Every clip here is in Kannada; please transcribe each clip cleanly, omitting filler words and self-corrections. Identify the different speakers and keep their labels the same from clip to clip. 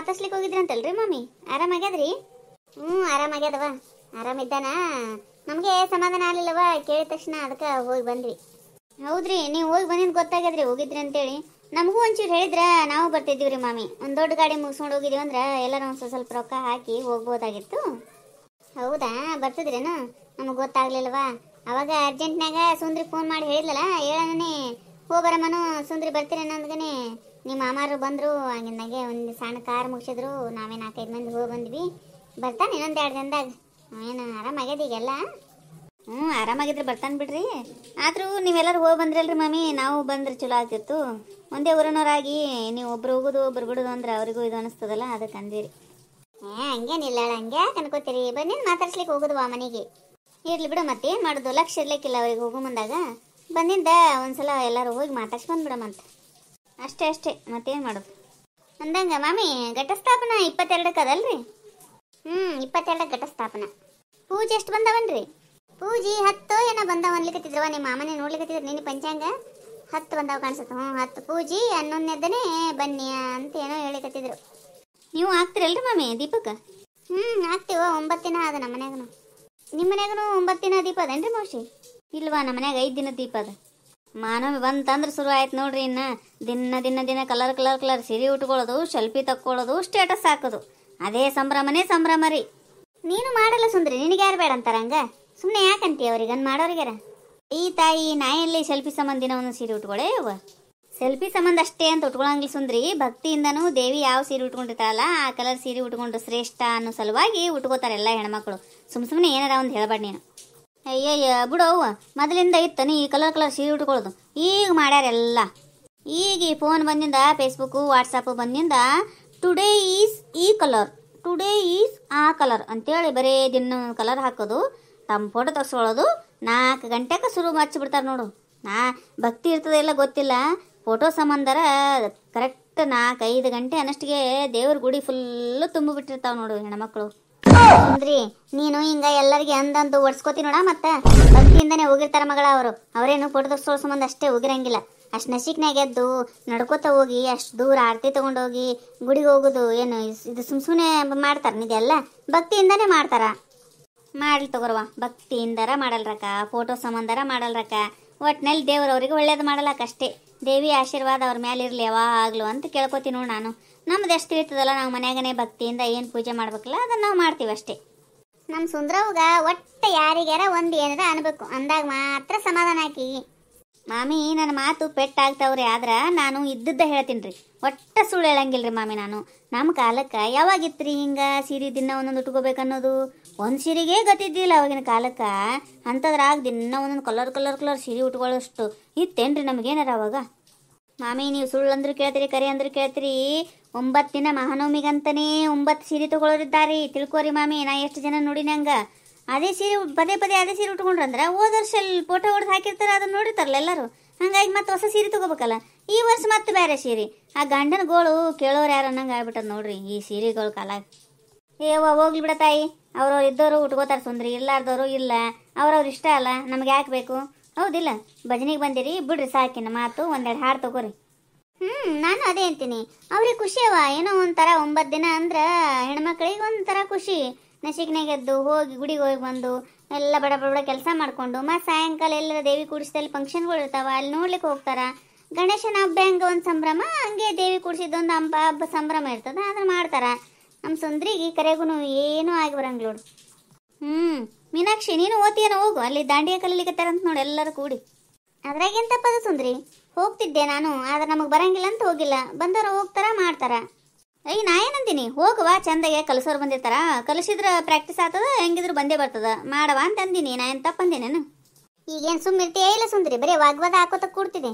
Speaker 1: ಮಾತಾಡ್ಸ್ಲಿಕ್ಕೆ ಹೋಗಿದ್ರಿ ಅಂತಲ್ರಿ ಮಮ್ಮಿ? ಆರಾಮಾಗ್ಯದ್ರಿ? ಆರಾಮಾಗ್ಯದವ. ಆರಾಮಿದ್ದಾನ. ನಮಗೆ ಸಮಾಧಾನ ಆಗಲಿಲ್ಲವ ಕೇಳಿದ ತಕ್ಷಣ, ಅದಕ್ಕೆ ಹೋಗಿ ಬಂದ್ವಿ. ಹೌದ್ರಿ, ನೀವು ಹೋಗಿ ಬಂದಿದ್ದು ಗೊತ್ತಾಗ್ಯದ್ರಿ ಹೋಗಿದ್ರಿ ಅಂತೇಳಿ. ನಮಗೂ ಒಂಚೂರು ಹೇಳಿದ್ರ ನಾವು ಬರ್ತಿದ್ದೀವಿ ರೀ ಮಾಮಿ. ಒಂದು ದೊಡ್ಡ ಗಾಡಿ ಮುಗಿಸ್ಕೊಂಡು ಹೋಗಿದ್ದೀವಿ ಅಂದ್ರೆ ಎಲ್ಲರೂ ಒಂದು ಸ್ವಲ್ಪ ರೊಕ್ಕ ಹಾಕಿ ಹೋಗ್ಬೋದಾಗಿತ್ತು. ಹೌದಾ, ಬರ್ತಿದ್ರೇನು? ನಮಗೆ ಗೊತ್ತಾಗ್ಲಿಲ್ವಾ. ಅವಾಗ ಅರ್ಜೆಂಟ್ನಾಗ ಸುಂದ್ರಿ ಫೋನ್ ಮಾಡಿ ಹೇಳಿದ್ಲಲ್ಲ, ಹೇಳನೇ ಹೋಗ್ಬರಮ್ಮನು ಸುಂದ್ರಿ ಬರ್ತೀರೇನೋ ಅಂದ್ಗನೆ ನಿಮ್ಮ ಮಾಮಾರು ಬಂದರು. ಹಂಗಿನಾಗೆ ಒಂದು ಸಣ್ಣ ಕಾರ್ ಮುಗಿಸಿದ್ರು. ನಾವೇ 4-5 ಮಂದಿ ಹೋಗಿ ಬಂದ್ವಿ. ಬರ್ತಾನೆ ಇನ್ನೊಂದು 2 ದಿನದಾಗ. ಏನು ಆರಾಮಾಗ್ಯದ ಈಗೆಲ್ಲ? ಆರಾಮಾಗಿದ್ರೆ ಬರ್ತಾನೆ ಬಿಡ್ರಿ. ಆದರೂ ನೀವೆಲ್ಲರೂ ಹೋಗಿ ಬಂದ್ರಲ್ರಿ ಮಮ್ಮಿ, ನಾವು ಬಂದ್ರೆ ಚಲೋ ಆಗ್ತಿತ್ತು. ಒಂದೇ ಊರಿನವರಾಗಿ ನೀವು ಒಬ್ರು ಹೋಗೋದು ಒಬ್ರು ಬಿಡೋದು ಅಂದ್ರೆ ಅವರಿಗೂ ಇದು ಅನಿಸ್ತದಲ್ಲ, ಅದಕ್ಕೆ ಅಂದಿರಿ. ಹಂಗೇನಿಲ್ಲ, ಹಂಗೆ ಅನ್ಕೋತೀರಿ. ಬಂದಿದ್ದು ಮಾತಾಡ್ಸ್ಲಿಕ್ಕೆ ಹೋಗೋದು ಆ ಮನೆಗೆ. ಇರ್ಲಿ ಬಿಡು, ಮತ್ತೆ ಏನು ಮಾಡೋದು, ಲಕ್ಷ ಇರ್ಲಿಕ್ಕಿಲ್ಲ ಅವ್ರಿಗೆ ಹೋಗೋ ಮುಂದಾಗ. ಬಂದಿಂದ ಒಂದ್ಸಲ ಎಲ್ಲರೂ ಹೋಗಿ ಮಾತಾಡ್ಸ್ಕೊಂಡು ಬಿಡಮಂತ ಅಷ್ಟೇ. ಮತ್ತೇನು ಮಾಡೋದು ಅಂದಂಗ ಮಾಮಿ. ಘಟಸ್ಥಾಪನ 22ಕ್ಕೆ ಅದಲ್ರಿ? 22 ಘಟಸ್ಥಾಪನ. ಪೂಜೆ ಎಷ್ಟು ಬಂದವನ್ರಿ? ಪೂಜೆ 10 ಏನೋ ಬಂದವ ಅನ್ಲಿಕತ್ತಿದ್ರವ. ನಿಮ್ಮ ಮಾಮನೇ ನೋಡ್ಲಿಕತ್ತಿದ್ರು ನೀನು ಪಂಚಾಂಗ. 10 ಬಂದವ ಕಾಣಿಸುತ್ತೆ. 10 ಪೂಜೆ, 11ನೇದನೇ ಬನ್ನಿ ಅಂತ ಏನೋ ಹೇಳಿಕತ್ತಿದ್ರು. ನೀವು ಹಾಕ್ತಿರಲ್ರಿ ಮಾಮಿ ದೀಪಕ್ಕೆ? ಹಾಕ್ತೀವ. 9 ದಿನ ಅದ ನಮ್ಮ ಮನ್ಯಾಗನು. ನಿಮ್ಮ ಮನ್ಯಾಗನು 9 ದಿನ ದೀಪ ಅದೇನ್ರಿ ಮೌಶಿ? ಇಲ್ವಾ, ನಮ್ಮ ಮನ್ಯಾಗ 5 ದಿನ ದೀಪ ಅದ. ಮಾನವಿ ಬಂತಂದ್ರೆ ಶುರು ಆಯ್ತು ನೋಡ್ರಿ. ಇನ್ನು ದಿನ ಕಲರ್ ಸೀರೆ ಉಟ್ಕೊಳ್ಳೋದು, ಸೆಲ್ಫಿ ತಕ್ಕೊಳ್ಳೋದು, ಸ್ಟೇಟಸ್ ಹಾಕೋದು, ಅದೇ ಸಂಭ್ರಮ ರೀ. ನೀನು ಮಾಡಲ್ಲ ಸುಂದ್ರಿ, ನಿನಗೆ ಯಾರು ಬೇಡ ಅಂತಾರ? ಹಂಗ ಸುಮ್ಮನೆ ಯಾಕಂತೀಯ ಅವ್ರಿಗೆ? ಮಾಡೋರಿಗಾರ ಈ ತಾಯಿ ನಾಯಲ್ಲಿ ಸೆಲ್ಫಿ ಸಂಬಂಧಿನ ಒಂದು ಸೀರೆ ಉಟ್ಕೊಳ್ಳೆ. ಸೆಲ್ಫಿ ಸಂಬಂಧ ಅಷ್ಟೇ ಅಂತ ಉಟ್ಕೊಳಂಗಿಲ್ಲ ಸುಂದ್ರಿ. ಭಕ್ತಿಯಿಂದನೂ ದೇವಿ ಯಾವ ಸೀರೆ ಉಟ್ಕೊಂಡಿರ್ತಾರಲ್ಲ ಆ ಕಲರ್ ಸೀರೆ ಉಟ್ಕೊಂಡು ಶ್ರೇಷ್ಠ ಅನ್ನೋ ಸಲುವಾಗಿ ಉಟ್ಕೋತಾರೆ ಎಲ್ಲ ಹೆಣ್ಮಕ್ಳು. ಸುಮ್ಮನೆ ಏನಾರ ಒಂದು ಹೇಳಬೇಡ ನೀನು. ಅಯ್ಯಯ್ಯ ಬಿಡು ಅವ್ವ, ಮೊದಲಿಂದ ಇತ್ತನಿ ಈ ಕಲರ್ ಸೀರೆ ಉಟ್ಕೊಳ್ಳೋದು. ಈಗ ಮಾಡ್ಯಾರೆಲ್ಲ. ಈಗ ಈ ಫೋನ್ ಬಂದಿಂದ, ಫೇಸ್ಬುಕ್ಕು ವಾಟ್ಸಪ್ ಬಂದಿಂದ ಟುಡೇ ಈಸ್ ಈ ಕಲರ್, ಟುಡೇ ಈಸ್ ಆ ಕಲರ್ ಅಂತೇಳಿ ಬರೀ ದಿನ ಕಲರ್ ಹಾಕೋದು, ತಮ್ಮ ಫೋಟೋ ತಗ್ಸ್ಕೊಳ್ಳೋದು. 4 ಗಂಟೆಗೆ ಶುರು ಹಚ್ಚಿಬಿಡ್ತಾರೆ ನೋಡು. ಭಕ್ತಿ ಇರ್ತದೆ ಇಲ್ಲ ಗೊತ್ತಿಲ್ಲ, ಫೋಟೋ ಸಂಬಂಧರ ಕರೆಕ್ಟ್ 4-5 ಗಂಟೆ ಅನ್ನಷ್ಟಿಗೆ ದೇವ್ರ ಗುಡಿ ಫುಲ್ಲು ತುಂಬಿಬಿಟ್ಟಿರ್ತಾವೆ ನೋಡು ಹೆಣ್ಮಕ್ಳು. ಸುಂದ್ರಿ, ನೀನು ಹಿಂಗ ಎಲ್ಲರಿಗೆ ಅಂದಂದು ಒಡ್ಸ್ಕೋತಿ ನೋಡ. ಮತ್ತೆ ಭಕ್ತಿಯಿಂದನೇ ಹೋಗಿರ್ತಾರ ಮಗಳ ಅವರು. ಅವರೇನು ಫೋಟೋ ತಗ್ಸೋಳ ಸಂಬಂಧ ಅಷ್ಟೇ ಹೋಗಿರಂಗಿಲ್ಲ. ಅಷ್ಟು ನಶಿಕ್ನಾಗ ಎದ್ದು ನಡ್ಕೋತ ಹೋಗಿ ಅಷ್ಟು ದೂರ ಆರತಿ ತಗೊಂಡೋಗಿ ಗುಡಿಗೆ ಹೋಗೋದು ಏನು ಇದು ಸುಮ್ಮನೆ ಮಾಡ್ತಾರ? ಇದೆಲ್ಲ ಭಕ್ತಿಯಿಂದನೇ ಮಾಡ್ತಾರ. ಮಾಡ್ಲಿ ತಗೋರ್ವ, ಭಕ್ತಿಯಿಂದರ ಮಾಡಲ್ರಕ್ಕ, ಫೋಟೋ ಸಂಬಂಧರ ಮಾಡಲ್ರಕ್ಕ. ಒಟ್ಟಿನಲ್ಲಿ ದೇವ್ರವ್ರಿಗೆ ಒಳ್ಳೇದು ಮಾಡಲಕ್ಕ ಅಷ್ಟೇ. ದೇವಿ ಆಶೀರ್ವಾದ ಅವ್ರ ಮೇಲೆ ಇರಲಿ ಯಾವಾಗಲೂ ಅಂತ ಕೇಳ್ಕೊತೀನಿ ನೋಡಿ ನಾನು. ನಮ್ದು ಎಷ್ಟು ಇರ್ತದಲ್ಲ, ನಾವು ಮನ್ಯಾಗನೇ ಭಕ್ತಿಯಿಂದ ಏನು ಪೂಜೆ ಮಾಡ್ಬೇಕಲ್ಲ ಅದನ್ನು ನಾವು ಮಾಡ್ತೀವಿ ಅಷ್ಟೇ. ನಮ್ಮ ಸುಂದ್ರವ್ಗ ಒಟ್ಟು ಯಾರಿಗ್ಯಾರ ಒಂದು ಏನಾರ ಅನ್ಬೇಕು, ಅಂದಾಗ ಮಾತ್ರ ಸಮಾಧಾನ ಆಕಿ. ಮಾಮಿ ನನ್ನ ಮಾತು ಪೆಟ್ಟಾಗ್ತಾವ್ರಿ, ಆದ್ರೆ ನಾನು ಇದ್ದದ್ದ ಹೇಳ್ತೀನಿ ರೀ. ಒಟ್ಟು ಸುಳ್ಳು ಹೇಳಂಗಿಲ್ರಿ ಮಾಮಿ ನಾನು. ನಮ್ಮ ಕಾಲಕ್ಕೆ ಯಾವಾಗಿತ್ತು ರೀ ಹಿಂಗೆ ಸೀರೆ ದಿನ ಒಂದೊಂದು ಉಟ್ಕೋಬೇಕನ್ನೋದು? ಒಂದು ಸೀರೆಗೆ ಗೊತ್ತಿದ್ದಿಲ್ಲ ಅವಾಗಿನ ಕಾಲಕ್ಕೆ. ಅಂಥದ್ರಾಗ ದಿನ ಒಂದೊಂದು ಕಲರ್ ಸೀರೆ ಉಟ್ಕೊಳ್ಳೋಷ್ಟು ಇತ್ತೇನ್ರಿ ನಮಗೇನಾರ ಅವಾಗ? ಮಾಮಿ ನೀವು ಸುಳ್ಳು ಅಂದ್ರೂ ಕೇಳ್ತೀರಿ, ಕರಿ ಅಂದ್ರೂ ಕೇಳ್ತೀರಿ. 9 ದಿನ ಮಹಾನವಮಿಗಂತನೇ 9 ಸೀರೆ ತೊಗೊಳೋರಿದ್ದಾರೆ. ತಿಳ್ಕೊರಿ ಮಾಮಿ, ನಾ ಎಷ್ಟು ಜನ ನೋಡಿನ ಹಂಗೆ ಅದೇ ಸೀರೆ ಪದೇ ಅದೇ ಸೀರೆ ಉಟ್ಕೊಂಡ್ರಂದ್ರೆ ಹೋದ ವರ್ಷ ಫೋಟೋ ಹೊಡೆದು ಹಾಕಿರ್ತಾರೆ, ಅದನ್ನ ನೋಡಿರ್ತಾರಲ್ಲ ಎಲ್ಲರೂ. ಹಂಗಾಗಿ ಮತ್ತೆ ಹೊಸ ಸೀರೆ ತೊಗೋಬೇಕಲ್ಲ. ಈ ವರ್ಷ ಮತ್ತೆ ಬೇರೆ ಸೀರೆ. ಆ ಗಂಡನಗಳು ಕೇಳೋರು ಯಾರು ಅನ್ನಂಗೆ ಆಗ್ಬಿಟ್ಟದ ನೋಡ್ರಿ ಈ ಸೀರೆಗಳ ಕಾಲಾಗ. ಹೋಗ್ಲಿ ಬಿಡ ತಾಯಿ, ಅವ್ರವ್ರು ಇದ್ದವರು ಉಟ್ಕೋತಾರೆ ಸುಂದ್ರಿ, ಇಲ್ಲಾರ್ದವರು ಇಲ್ಲ. ಅವ್ರವ್ರು ಇಷ್ಟ ಅಲ್ಲ, ನಮ್ಗೆ ಯಾಕೆ ಬೇಕು? ಹೌದಿಲ್ಲ? ಭಜನೆಗೆ ಬಂದಿರಿ ಬಿಡ್ರಿ ಸಾಕಿನ ಮಾತು. 1-2 ಹಾಡು ತಗೋರಿ. ನಾನು ಅದೇ ಅಂತೀನಿ. ಅವ್ರಿಗೆ ಖುಷಿ ಅವ. ಏನೋ ಒಂಥರ 9 ದಿನ ಅಂದ್ರೆ ಹೆಣ್ಮಕ್ಳಿಗೆ ಒಂಥರ ಖುಷಿ. ನಶಿಕ್ನಾಗ ಎದ್ದು ಹೋಗಿ ಗುಡಿಗೆ ಹೋಗಿ ಬಂದು ಎಲ್ಲ ಬಡ ಕೆಲಸ ಮಾಡಿಕೊಂಡು ಮತ್ತೆ ಸಾಯಂಕಾಲ ಎಲ್ಲರ ದೇವಿ ಕೂಡಿಸಿದಲ್ಲಿ ಫಂಕ್ಷನ್ಗಳು ಇರ್ತಾವ, ಅಲ್ಲಿ ನೋಡ್ಲಿಕ್ಕೆ ಹೋಗ್ತಾರ. ಗಣೇಶನ ಹಬ್ಬ ಹೆಂಗೆ ಒಂದು ಸಂಭ್ರಮ, ಹಂಗೆ ದೇವಿ ಕೂಡಿಸಿದ್ದೊಂದು ಹಬ್ಬ ಸಂಭ್ರಮ ಇರ್ತದೆ, ಅದನ್ನು ಮಾಡ್ತಾರ. ನಮ್ಮ ಸುಂದ್ರಿಗೆ ಕರೆಗೂ ಏನೂ ಆಗಿ ಬರಂಗಿಲ್ಲ ನೋಡು. ಮೀನಾಕ್ಷಿ, ನೀನು ಓದ್ತೀಯನ? ಹೋಗು, ಅಲ್ಲಿ ದಾಂಡಿಯ ಕಲೀಲಿಕತ್ತಾರಂತ ನೋಡಿ ಎಲ್ಲರೂ ಕೂಡಿ. ಅದ್ರಾಗೇನು ತಪ್ಪದ ಸುಂದ್ರಿ? ಹೋಗ್ತಿದ್ದೆ ನಾನು, ಆದ್ರೆ ನಮಗೆ ಬರಂಗಿಲ್ಲ ಅಂತ ಹೋಗಿಲ್ಲ. ಬಂದವರು ಹೋಗ್ತಾರ ಮಾಡ್ತಾರ. ನಾ ಏನಂತೀನಿ, ಹೋಗುವ, ಚಂದಾಗೆ ಕಲಿಸೋರು ಬಂದಿರ್ತಾರ, ಕಲಿಸಿದ್ರೆ ಪ್ರಾಕ್ಟೀಸ್ ಆಗ್ತದ, ಹೆಂಗಿದ್ರು ಬಂದೇ ಬರ್ತದ, ಮಾಡವ ಅಂತ ಅಂದಿನಿ. ನಾ ಏನು ತಪ್ಪಂದೇನೇನು? ಈಗೇನು ಸುಮ್ಮಿರ್ತೀಯ ಇಲ್ಲ ಸುಂದ್ರಿ? ಬರೀ ವಾಗ್ವಾದ ಹಾಕೋತ ಕೂಡ್ತಿದೆ.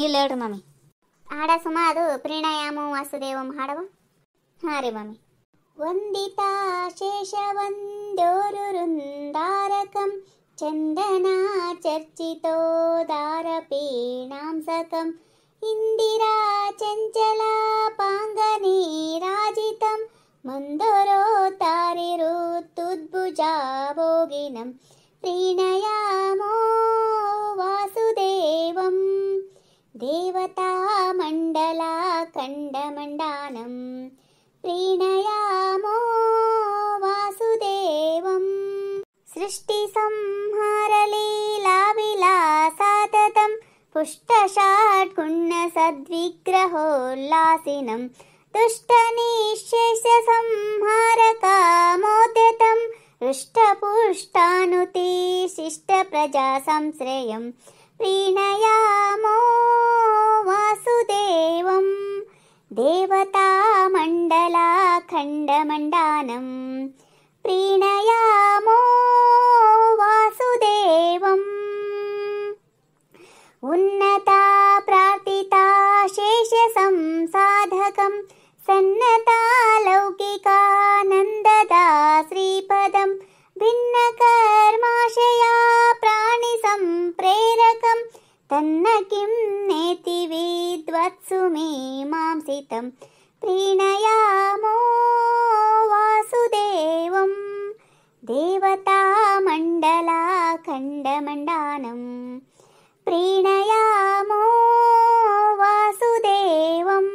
Speaker 1: ಇಲ್ಲ ಹೇಳ್ರಿ ಮಾಮಿ. ಹಾಡ ಸುಮ, ಅದು ಪ್ರಣಾಯಾಮ ವಾಸುದೇವಂ ಹಾಡವ. ಹಾಂ ರೀ ಮಾಮಿ. ವಂದಿತಾ ಶೇಷವಂದ್ಯೋರು ವೃಂದಾರಕಂ ಚಂದನ ಚರ್ಚಿತೋದಾರಪೀಣಾಂಸಕಂ ಇಂದಿರಾ ಚಂಚಲಾಪಾಂಗನೇ ರಾಜಿತಂ ಮಂದೋರೋ ತಾರಿರುತ್ತುದ್ಭುಜಾಭೋಗಿನಂ ಪ್ರೀಣಯಾಮೋ ವಾಸುದೇವಂ देवतामण्डलाखण्डमण्डानं प्रीणयामो वासुदेवम् सृष्टिसंहारलीलाविलासाततं पुष्टषाट्कुण्डसद्विग्रहोल्लासिनं दुष्टनिःशेषसंहारकामोद्यतं हृष्टपुष्टानुतिशिष्टप्रजासंश्रयं प्रीणयामो वासुदेवम् देवतामण्डलाखण्डमण्डानं प्रीणयामो वासुदेवम् उन्नता प्रार्थिता शेषसंसाधकं सन्नता लौकिकानन्ददा श्रीपदं भिन्नकर्माशया प्राणिसम्प्रेरकं तन्न किं नेति विद्वत्सु मीमांसितं प्रीणयामो वासुदेवम् देवतामण्डलाखण्डमण्डानं प्रीणयामो वासुदेवम्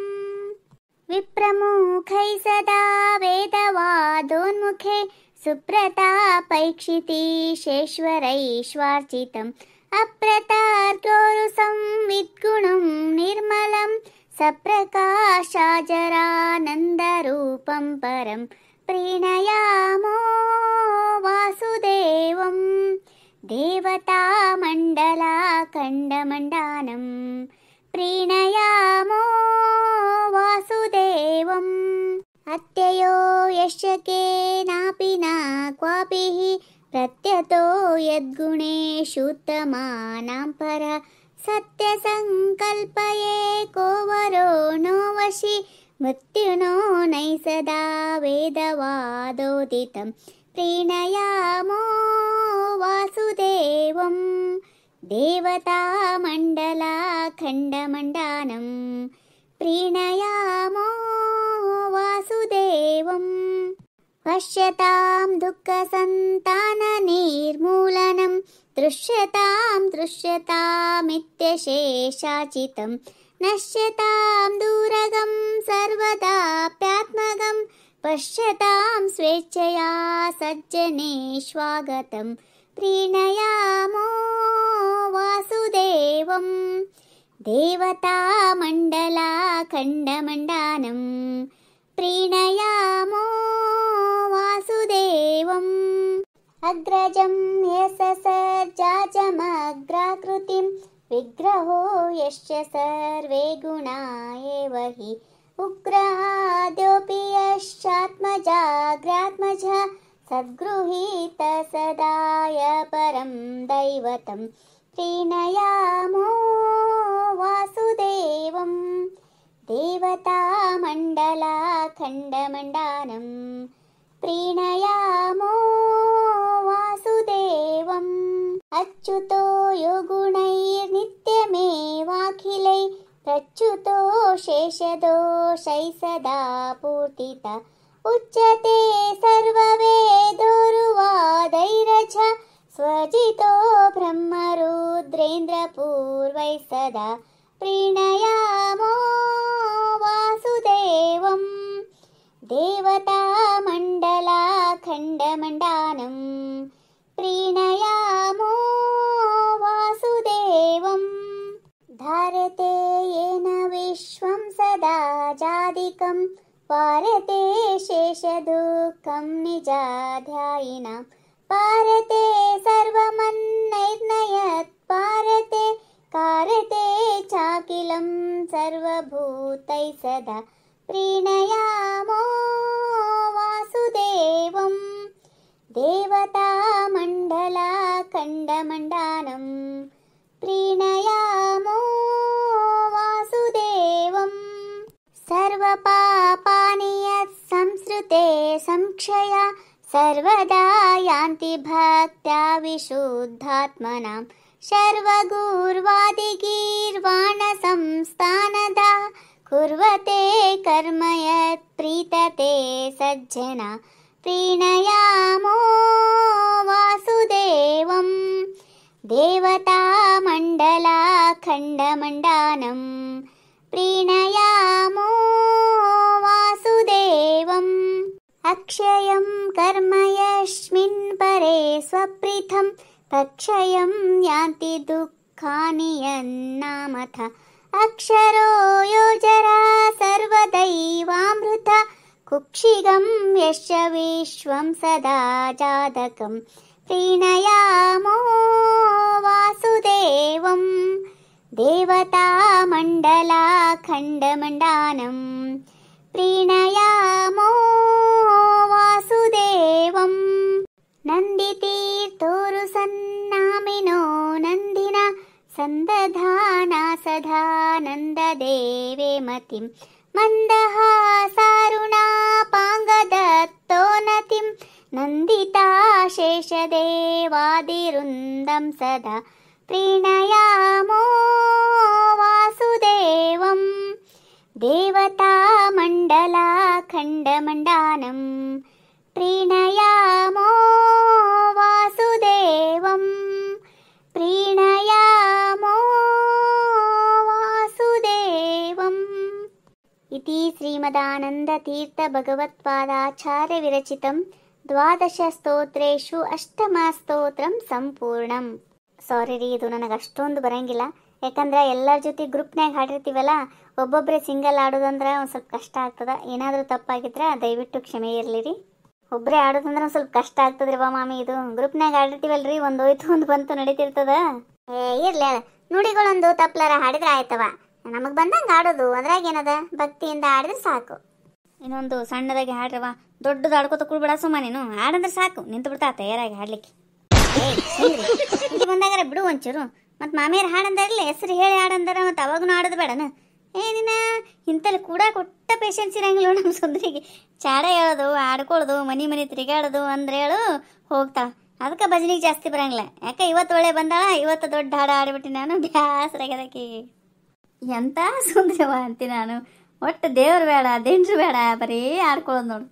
Speaker 1: विप्रमुखै सदा वेदवादोन्मुखे सुप्रतापैक्षितीशेश्वरैश्वार्चितम् अप्रतार्क्योरुसंविद्गुणं निर्मलं सप्रकाशाजरानन्दरूपं परं प्रीणयामो वासुदेवम् देवतामण्डलाखण्डमण्डानं प्रीणयामो वासुदेवम् अत्ययो यस्य केनापि न क्वापि प्रत्यतो यद्गुणेषुत्तमानां परः सत्यसङ्कल्पये को वरो नो वशि मृत्युनो नै सदा वेदवादोदितं प्रीणयामो वासुदेवम् देवतामण्डलाखण्डमण्डानं प्रीणयामो वासुदेवम् पश्यतां दुःखसन्ताननिर्मूलनं दृश्यतामित्यशेषाचितं नश्यतां दूरगं सर्वदाप्यात्मगं पश्यतां स्वेच्छया सज्जनेष्वागतं प्रीणयामो वासुदेवम् देवतामण्डलाखण्डमण्डानं प्रीणयामो वासुदेवम् अग्रजं यशसर्जाजमग्राकृतिं विग्रहो यश्च सर्वे गुणा एव हि उग्रहाद्योऽपि यश्चात्मजाग्रात्मजा सद्गृहीत सदाय परं दैवतं प्रीणयामो वासुदेवम् देवतामण्डलाखण्डमण्डानं प्रीणयामो वासुदेवम् अच्युतो यो गुणैर्नित्यमेवाखिलैः प्रच्युतो शेषदोषैः सदा पूर्तिता उच्यते सर्ववेदोरुवादैरज स्वजितो ब्रह्मरुद्रेन्द्रपूर्वैः सदा प्रीणयामो वासुदेवम् देवतामण्डलाखण्डमण्डानं प्रीणयामो वासुदेवम् धारते येन विश्वं सदा जादिकं पारते शेषदुःखं निजाध्यायिनां पारते सर्वमन्नैर्नयत् पारते कारते चाकिलं सर्वभूतैः सदा प्रीणयामो वासुदेवम् देवतामण्डलाखण्डमण्डानं प्रीणयामो वासुदेवम् सर्वपापानि यत्संसृते संक्षया सर्वदा यान्ति भक्त्या विशुद्धात्मनां शर्वगूर्वादिगीर्वाणसंस्थानदा कुर्वते कर्म यत् प्रीतते सज्जना प्रीणयामो वासुदेवम् देवतामण्डलाखण्डमण्डानं खण्डमण्डानं प्रीणयामो वासुदेवम् अक्षयं कर्म यस्मिन् परे स्वप्रीतं तक्षयं यान्ति दुःखानि यन्नामथ अक्षरो योजरा सर्वदैवामृत कुक्षिगं यश्च विश्वं सदा जातकं प्रीणयामो वासुदेवम् देवतामण्डलाखण्डमण्डानं प्रीणयामो वासुदेवम् नन्दितीर्थोरुसन्नामिनो नन्दिना सन्दधाना सदा नन्ददेवे मतिं मन्दहासारुणापाङ्गदत्तोन्नतिं नन्दिता शेषदेवादिवृन्दं सदा प्रीणयामो वासुदेवम् देवतामण्डलाखण्डमण्डानं प्रीणयामो वासुदेवम् प्रीणयामो वासुदेवम् इति श्रीमदानन्दतीर्थभगवत्पादाचार्यविरचितं 12 स्तोत्रेषु 8ಮ ಸ್ತೋತ್ರಂ ಸಂಪೂರ್ಣಂ. ಸಾರಿ ರೀ, ಇದು ನನಗೆ ಅಷ್ಟೊಂದು ಬರಂಗಿಲ್ಲ. ಯಾಕಂದ್ರೆ ಎಲ್ಲರ ಜೊತೆ ಗ್ರೂಪ್ನಾಗ ಹಾಡಿರ್ತೀವಲ್ಲ, ಒಬ್ಬೊಬ್ಬರೇ ಸಿಂಗಲ್ ಆಡೋದಂದ್ರೆ ಒಂದು ಸ್ವಲ್ಪ ಕಷ್ಟ ಆಗ್ತದೆ. ಏನಾದರೂ ತಪ್ಪಾಗಿದ್ರೆ ದಯವಿಟ್ಟು ಕ್ಷಮೆ ಇರಲಿ ರೀ. ಒಬ್ಬರೇ ಆಡೋದಂದ್ರೆ ಒಂದು ಸ್ವಲ್ಪ ಕಷ್ಟ ಆಗ್ತದ್ರಿ ಬಾ ಮಾಮಿ. ಇದು ಗ್ರೂಪ್ನಾಗ ಆಡಿರ್ತೀವಲ್ರಿ, ಒಂದು ಹೋಯ್ತು ಒಂದು ಬಂತು ನಡೀತಿರ್ತದ. ಇರ್ಲಿ, ನುಡಿಗಳೊಂದು ತಪ್ಪಲಾರ ಹಾಡಿದ್ರೆ ಆಯ್ತವ. ನಮಗೆ ಬಂದಂಗೆ ಆಡೋದು, ಅದ್ರಾಗ ಏನದ, ಭಕ್ತಿಯಿಂದ ಆಡಿದ್ರೆ ಸಾಕು. ಇನ್ನೊಂದು ಸಣ್ಣದಾಗಿ ಹಾಡ್ರವ, ದೊಡ್ಡದು ಆಡ್ಕೋತ ಕೂಡ್ಬಿಡ ಸುಮ್ಮ. ನೀನು ಹಾಡಂದ್ರೆ ಸಾಕು, ನಿಂತು ಬಿಡ್ತಾ ತಯಾರಾಗಿ ಹಾಡ್ಲಿಕ್ಕೆ. ಬಂದಾಗಾರ ಬಿಡು ಒಂಚೂರು. ಮತ್ತು ಮಾಮಿಯರ್ ಹಾಡಂದಾರಲ್ಲ, ಹೆಸರು ಹೇಳಿ ಹಾಡಂದಾರ, ಮತ್ತು ಅವಾಗೂ ಆಡೋದು ಬೇಡನ. ಏನಿನ ಇಂತಲ್ಲಿ ಕೂಡ ಕೊಟ್ಟ ಪೇಷನ್ಸ್ ಇರಂಗಿಲ್ಲ ನಮ್ಮ ಸುಂದರಿಗೆ. ಚಾಡ ಹೇಳೋದು, ಆಡ್ಕೊಳ್ಳೋದು, ಮನೆ ತಿರುಗಾಡೋದು ಅಂದ್ರೆ ಹೇಳು ಹೋಗ್ತಾಳ. ಅದಕ್ಕೆ ಭಜನಿಗೆ ಜಾಸ್ತಿ ಬರಂಗಿಲ್ಲ. ಯಾಕೆ ಇವತ್ತು ಒಳ್ಳೆ ಬಂದಾಳ, ಇವತ್ತು ದೊಡ್ಡ ಹಾಡು ಆಡಿಬಿಟ್ಟು ನಾನು ಬ್ಯಾಸರಾಗ್ಯದಕ್ಕೆ. ಎಂತ ಸುಂದರವ ಅಂತೀನಿ ನಾನು. ಒಟ್ಟು ದೇವ್ರು ಬೇಡ, ದಿಂಡ್ರು ಬೇಡ, ಬರೀ ಆಡ್ಕೊಳ್ಳೋದು ನೋಡು.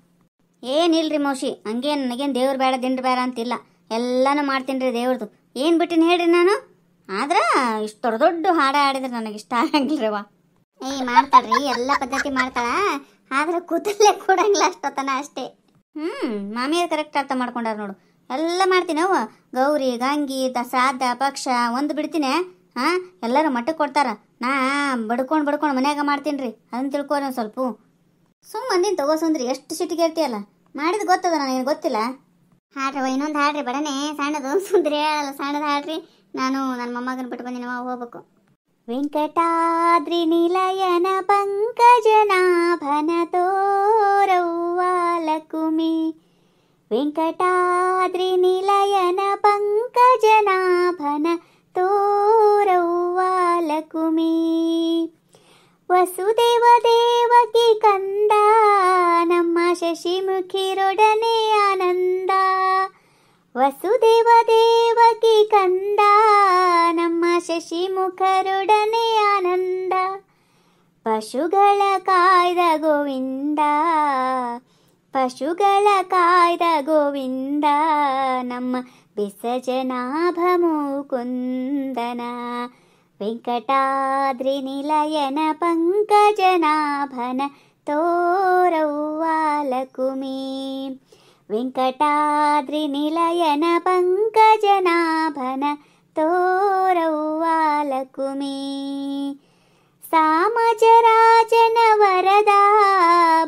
Speaker 1: ಏನಿಲ್ರಿ ಮೌಶಿ, ಹಂಗೇನು ನನಗೇನು ದೇವ್ರು ಬೇಡ ದಿಂಡ್ರು ಬೇಡ ಅಂತಿಲ್ಲ. ಎಲ್ಲನೂ ಮಾಡ್ತೀನಿ ರೀ ದೇವ್ರದು. ಏನು ಬಿಟ್ಟಿನಿ ಹೇಳ್ರಿ ನಾನು. ಆದ್ರೆ ಇಷ್ಟು ದೊಡ್ಡ ಹಾಡು ಆಡಿದ್ರೆ ನನಗೆ ಇಷ್ಟ ಆಗಂಗಿಲ್ರವ. ಮಾಡ್ತಾಳ್ರಿ, ಎಲ್ಲ ಪದ್ಧತಿ ಮಾಡ್ತಾಳ. ಆದ್ರೆ ಕೂತಲ್ಲೇ ಕೊಡಂಗಿಲ್ಲ ಅಷ್ಟೊತ್ತನ ಅಷ್ಟೇ. ಮಾಮಿಯರು ಕರೆಕ್ಟ್ ಅರ್ಥ ಮಾಡ್ಕೊಂಡಾರ ನೋಡು. ಎಲ್ಲ ಮಾಡ್ತೀನಿ ಅವ. ಗೌರಿ, ಗಂಗಿ, ಶ್ರಾದ್ದ, ಪಕ್ಷ ಒಂದು ಬಿಡ್ತೀನಿ. ಎಲ್ಲರೂ ಮಟ್ಟಕ್ಕೆ ಕೊಡ್ತಾರ. ನಾ ಬಡ್ಕೊಂಡು ಮನ್ಯಾಗ ಮಾಡ್ತೀನಿ ರೀ. ಅದನ್ನ ತಿಳ್ಕೊರಿ ಒಂದು ಸ್ವಲ್ಪ. ಅಂದಿನ ತಗೋಸಂದ್ರಿ, ಎಷ್ಟು ಸಿಟಿಗೆ ಇರ್ತೀಯಲ್ಲ. ಮಾಡಿದ್ ಗೊತ್ತದ, ನನಗೇನು ಗೊತ್ತಿಲ್ಲ. ಹಾಡ್ರವ, ಇನ್ನೊಂದು ಹಾಡ್ರಿ ಬಡನೆ. ಸಣ್ಣದು ಸುಂದ್ರಿ ಹೇಳಲ್ಲ, ಸಣ್ಣದು ಹಾಡ್ರಿ. ನಾನು ನನ್ನ ಮೊಮ್ಮಗನ ಬಿಟ್ಟು ಬಂದಿನವ, ಹೋಗ್ಬೇಕು. ವೆಂಕಟಾದ್ರಿ ನಿಲಯನ ಪಂಕಜನಾಭನ ತೋರವ್ವ ಲಕುಮಿ. ವೆಂಕಟಾದ್ರಿ ನಿಲಯನ ಪಂಕಜನಾಭನ ತೋರವ್ವ ಲಕುಮಿ. ವಸುದೇವ ದೇವಕಿ ಕಂದ ನಮ್ಮ ಶಶಿಮುಖಿರೊಡನೆ ಆನಂದ. ವಸುದೇವ ದೇವಕಿ ಕಂದ ನಮ್ಮ ಶಶಿಮುಖರೊಡನೆ ಆನಂದ. ಪಶುಗಳ ಕಾಯ್ದ ಗೋವಿಂದ, ಪಶುಗಳ ಕಾಯ್ದ ಗೋವಿಂದ. ನಮ್ಮ ಬಿಸಜನಾಭ ಮುಕುಂದನ. ವೆಂಕಟಾದ್ರಿ ನಿಲಯನ ಪಂಕಜನಾಭನ ತೋರವ್ವ ಲಕುಮಿ. ವೆಂಕಟಾದ್ರಿ ನಿಲಯನ ಪಂಕಜನಾಭನ ತೋರವ್ವ ಲಕುಮಿ. ಸಾಮಜರಾಜನ ವರದ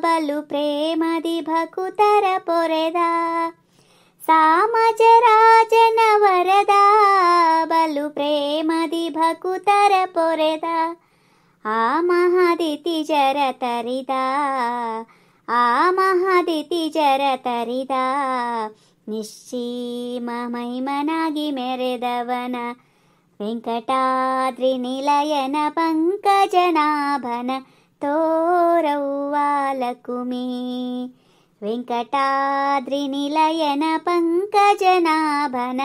Speaker 1: ಬಲು ಪ್ರೇಮದಿ ಭಕುತರ ಪೊರೆದ. ಸಾಮಜರಾಜನ ವರದ ಬಲು ಪ್ರೇಮದಿ ಭಕುತರ ಪೊರೆದ. ಆ ಮಹಾದಿತಿ ಜರ ತರಿದ, ಆ ಮಹಾದಿತಿ ಜರ ತರಿದ. ನಿಶ್ಚೀಮ ಮೈಮನಾಗಿ ಮೆರೆದವನ. ವೆಂಕಟಾದ್ರಿ ನಿಲಯನ ಪಂಕಜನಾಭನ ತೋರವ್ವ ಲಕುಮಿ. ವೆಂಕಟಾದ್ರಿ ನಿಲಯನ ಪಂಕಜನಾಭನ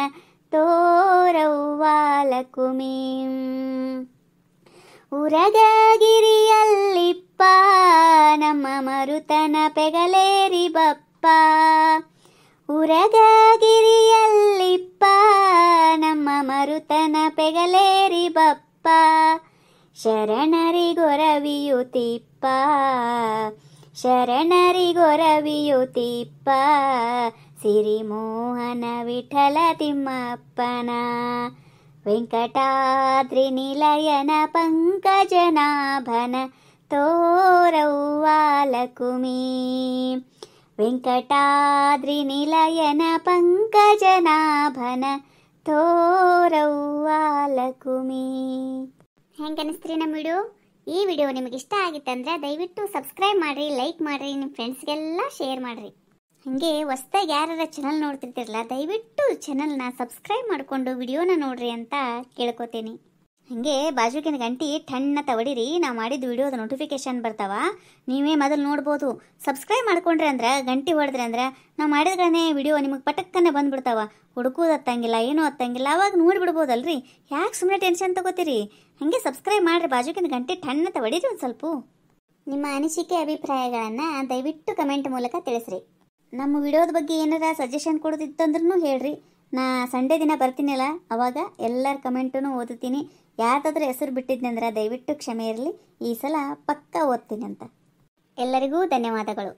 Speaker 1: ತೋರವ್ವ ಲಕುಮಿ. ಉರಗಗಿರಿಯಲ್ಲಿಪ್ಪ ನಮ್ಮ ಮರುತನ ಪೆಗಲೇರಿ ಬಪ್ಪ. ಉರಗಗಿರಿಯಲ್ಲಿಪ್ಪ ನಮ್ಮ ಮರುತನ ಪೆಗಲೇರಿ ಬಪ್ಪ. ಶರಣರಿಗೊರವಿಯುತಿಪ್ಪ ಶರಣರಿಗೊರವಿಯುತಿಪ್ಪ ಸಿರಿಮೋಹನ ವಿಠಲ ತಿಮ್ಮಪ್ಪನ ವೆಂಕಟಾದ್ರಿ ನಿಲಯನ ಪಂಕಜನಾಭನ ತೋರವ್ವಾಲಕುಮಿ ವೆಂಕಟಾದ್ರಿ ನಿಲಯನ ಪಂಕಜನಾಭನ ತೋರವ್ವಾಲಕುಮಿ. ಹೆಂಗೆ ಅನಿಸ್ತ್ರಿ ನಮ್ಮ ವಿಡಿಯೋ? ಈ ವಿಡಿಯೋ ನಿಮಗೆ ಇಷ್ಟ ಆಗಿತ್ತಂದ್ರೆ ದಯವಿಟ್ಟು ಸಬ್ಸ್ಕ್ರೈಬ್ ಮಾಡಿರಿ, ಲೈಕ್ ಮಾಡಿರಿ, ನಿಮ್ಮ ಫ್ರೆಂಡ್ಸ್ಗೆಲ್ಲ ಶೇರ್ ಮಾಡಿರಿ. ಹಾಗೆ ಹೊಸ್ದಾಗಿ ಯಾರ ಚಾನಲ್ ನೋಡ್ತಿರ್ತಿರಲ್ಲ ದಯವಿಟ್ಟು ಚಾನಲ್ನ ಸಬ್ಸ್ಕ್ರೈಬ್ ಮಾಡಿಕೊಂಡು ವಿಡಿಯೋನ ನೋಡ್ರಿ ಅಂತ ಕೇಳ್ಕೊತೀನಿ. ಹಾಗೆ ಬಾಜುಕಿನ ಗಂಟಿ ಟಣ್ಣ ತವಡಿರಿ, ನಾವು ಮಾಡಿದ ವಿಡಿಯೋದ ನೋಟಿಫಿಕೇಶನ್ ಬರ್ತಾವ, ನೀವೇ ಮೊದಲು ನೋಡ್ಬೋದು. ಸಬ್ಸ್ಕ್ರೈಬ್ ಮಾಡ್ಕೊಂಡ್ರಿ ಅಂದ್ರೆ ಗಂಟಿ ಹೊಡೆದ್ರಿ ಅಂದ್ರೆ ನಾವು ಮಾಡಿದ್ರೇ ವಿಡಿಯೋ ನಿಮಗೆ ಪಟಕ್ಕನೆ ಬಂದ್ಬಿಡ್ತಾವ. ಹುಡುಕೋದು ಹತ್ತಂಗಿಲ್ಲ, ಏನೂ ಹತ್ತಂಗಿಲ್ಲ, ಅವಾಗ ನೋಡಿಬಿಡ್ಬೋದಲ್ರಿ. ಯಾಕೆ ಸುಮ್ಮನೆ ಟೆನ್ಷನ್ ತಗೋತೀರಿ? ಹಾಗೆ ಸಬ್ಸ್ಕ್ರೈಬ್ ಮಾಡಿರಿ, ಬಾಜುಕಿನ ಗಂಟಿ ಟಣ್ಣ ತವಡಿರಿ ಒಂದು ಸ್ವಲ್ಪ. ನಿಮ್ಮ ಅನಿಸಿಕೆ ಅಭಿಪ್ರಾಯಗಳನ್ನು ದಯವಿಟ್ಟು ಕಮೆಂಟ್ ಮೂಲಕ ತಿಳಿಸ್ರಿ. ನಮ್ಮ ವಿಡಿಯೋದ ಬಗ್ಗೆ ಏನಾರ ಸಜೆಷನ್ ಕೊಡೋದಿತ್ತಂದ್ರೂ ಹೇಳ್ರಿ. ನಾ ಸಂಡೇ ದಿನ ಬರ್ತೀನಲ್ಲ ಅವಾಗ ಎಲ್ಲರ ಕಮೆಂಟೂ ಓದುತ್ತೀನಿ. ಯಾರ್ದಾದ್ರೂ ಹೆಸರು ಬಿಟ್ಟಿದ್ನಂದ್ರೆ ದಯವಿಟ್ಟು ಕ್ಷಮೆ ಇರಲಿ. ಈ ಸಲ ಪಕ್ಕಾ ಓದ್ತೀನಿ ಅಂತ. ಎಲ್ಲರಿಗೂ ಧನ್ಯವಾದಗಳು.